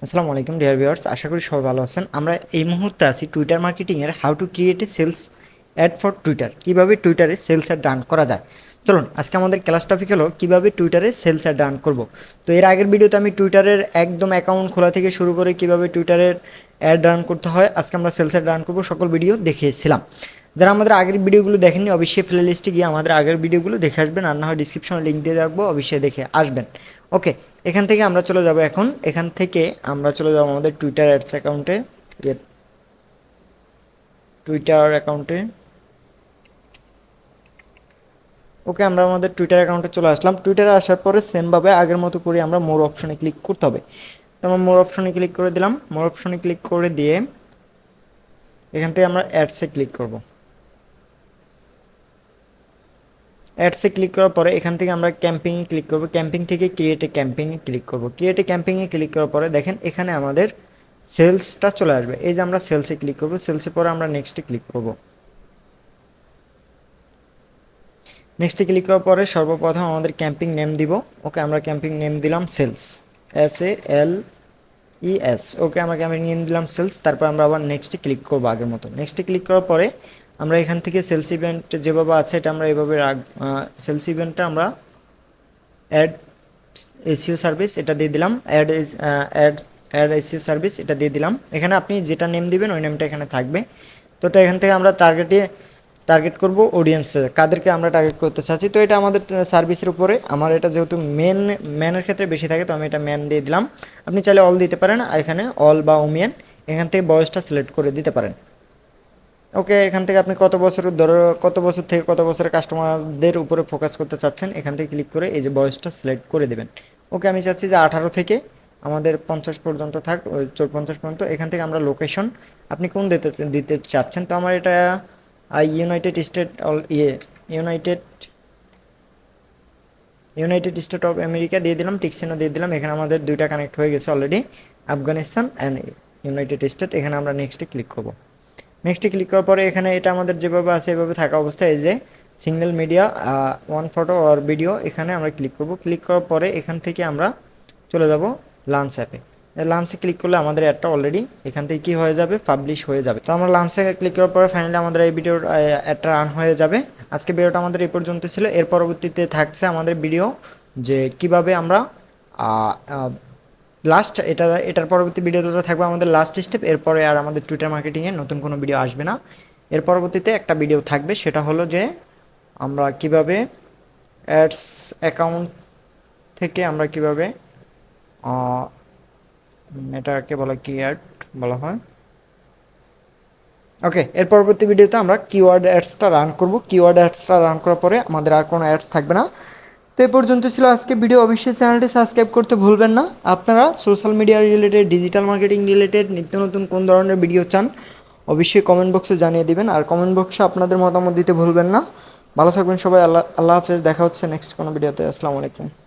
আসসালামু আলাইকুম dear viewers, আশা করি সবাই ভালো আছেন। আমরা এই মুহূর্তে আছি টুইটার মার্কেটিংয়ের how to create a sales ad for Twitter, কীভাবে টুইটারে সেলস অ্যাড রান করা যায়। চলুন আজকে আমাদের ক্লাস টপিক হলো কীভাবে টুইটারে সেলস অ্যাড রান করব। তো এর আগের ভিডিওতে আমি টুইটারের একদম অ্যাকাউন্ট খোলা থেকে শুরু করে কীভাবে টুইটারের অ্যাড রান করতে হয়, আজকে আমরা সেলস অ্যাড রান করব, সকল ভিডিও দেখিয়েছিলাম। যারা আমাদের আগের ভিডিওগুলো দেখেননি অবশ্যই প্লে লিস্টে গিয়ে আমাদের আগের ভিডিওগুলো দেখে আসবেন, আর না হয় ডিসক্রিপশনে লিঙ্ক দিয়ে রাখবো, অবশ্যই দেখে আসবেন। ওকে, এখান থেকে আমরা চলে যাব, এখান থেকে আমরা চলে যাব আমাদের টুইটার অ্যাডস অ্যাকাউন্টে। টুইটার অ্যাকাউন্টে ওকে, আমরা আমাদের টুইটার অ্যাকাউন্টে চলে আসলাম। টুইটারে আসার পরে সেমভাবে আগের মতো করে আমরা মোর অপশনে ক্লিক করতে হবে। তো আমরা মোর অপশনে ক্লিক করে দিলাম। মোর অপশনে ক্লিক করে দিয়ে এখান থেকে আমরা অ্যাডসে ক্লিক করব। অ্যাডসে ক্লিক করার পরে এখান থেকে আমরা ক্যাম্পিংয়ে ক্লিক করব। ক্যাম্পিং থেকে ক্রিয়েট এ ক্যাম্পিংয়ে ক্লিক করব। ক্রিয়েট এ ক্যাম্পিংয়ে ক্লিক করার পরে দেখেন এখানে আমাদের সেলসটা চলে আসবে। এই যে আমরা সেলসে ক্লিক করব, সেলসের পরে আমরা নেক্সটে ক্লিক করব। নেক্সটে ক্লিক করার পরে সর্বপ্রথম আমাদের ক্যাম্পিং নেম দিব। ওকে, আমরা ক্যাম্পিং নেম দিলাম সেলস, SALES। ওকে, আমরা ক্যাম্পিং নেম দিলাম সেলস। তারপর আমরা আবার নেক্সটে ক্লিক করবো আগের মতো। নেক্সটে ক্লিক করার পরে আমরা এখান থেকে সেলস ইভেন্ট যেভাবে আছে এটা আমরা এভাবে সেলস ইভেন্টটা আমরা অ্যাড এসইও সার্ভিস এটা দিয়ে দিলাম। অ্যাড এসইও সার্ভিস এটা দিয়ে দিলাম। এখানে আপনি যেটা নেম দিবেন ওই নেমটা এখানে থাকবে। তো এটা এখান থেকে আমরা টার্গেট করব অডিয়েন্স, কাদেরকে আমরা টার্গেট করতে চাচ্ছি। তো এটা আমাদের সার্ভিসের উপরে, আমার এটা যেহেতু ম্যানের ক্ষেত্রে বেশি থাকে তো আমি এটা ম্যান দিয়ে দিলাম। আপনি চাইলে অল দিতে পারেন, এখানে অল বা ওমিয়ান, এখান থেকে বয়সটা সিলেক্ট করে দিতে পারেন। ওকে, এখান থেকে আপনি কত বছর থেকে কত বছরের কাস্টমারদের উপরে ফোকাস করতে চাচ্ছেন এখান থেকে ক্লিক করে এই যে বয়সটা সিলেক্ট করে দেবেন। ওকে, আমি চাচ্ছি যে 18 থেকে আমাদের 50 পর্যন্ত থাক, 50 পর্যন্ত। এখান থেকে আমরা লোকেশন আপনি কোন দিতে চাচ্ছেন। তো আমার এটা United state United United state of America দিয়ে দিলাম, টিকসিনো দিয়ে দিলাম। এখানে আমাদের দুইটা কানেক্ট হয়ে গেছে already, Afghanistan and United state. এখানে আমরা নেক্সটে ক্লিক করব। নেক্সটে ক্লিক করার পরে এখানে এটা আমাদের যেভাবে আছে এভাবে থাকা অবস্থায় এই যে single media one photo or video, এখানে আমরা ক্লিক করব। ক্লিক করার পরে এখান থেকে আমরা চলে যাব লাঞ্চ অ্যাপে। লাঞ্চে ক্লিক করলে আমাদের অ্যাডটা অলরেডি এখান থেকে কি হয়ে যাবে, পাবলিশ হয়ে যাবে। তো আমরা লাঞ্চে ক্লিক করার পরে ফাইনালি আমাদের এই ভিডিওর অ্যাডটা রান হয়ে যাবে। আজকে ভিডিওটা আমাদের এই পর্যন্ত ছিল। এর পরবর্তীতে থাকছে আমাদের ভিডিও যে কিভাবে আমরা এটার পরবর্তী ভিডিওটা থাকবে আমাদের লাস্ট স্টেপ। এরপরে আর আমাদের টুইটার মার্কেটিংয়ে নতুন কোনো ভিডিও আসবে না। এর পরবর্তীতে একটা ভিডিও থাকবে, সেটা হলো যে আমরা কিভাবে অ্যাডস অ্যাকাউন্ট থেকে আমরা কিভাবে এটাকে বলা কি অ্যাড বলা হয়। ওকে, এর পরবর্তী ভিডিওতে আমরা কিওয়ার্ড অ্যাডসটা রান করব। কিওয়ার্ড অ্যাডসটা রান করার পরে আমাদের আর কোনো অ্যাডস থাকবে না। তো এই পর্যন্ত ছিল আজকে ভিডিও। অবশ্যই চ্যানেলটি সাবস্ক্রাইব করতে ভুলবেন না। আপনারা social media related, digital marketing related নিত্য নতুন কোন ধরনের ভিডিও চান অবশ্যই কমেন্ট বক্সে জানিয়ে দিবেন, আর কমেন্ট বক্সে আপনাদের মতামত দিতে ভুলবেন না। ভালো থাকবেন সবাই। আল্লাহ হাফেজ। দেখা হচ্ছে নেক্সট কোনো ভিডিওতে। আসসালামু আলাইকুম।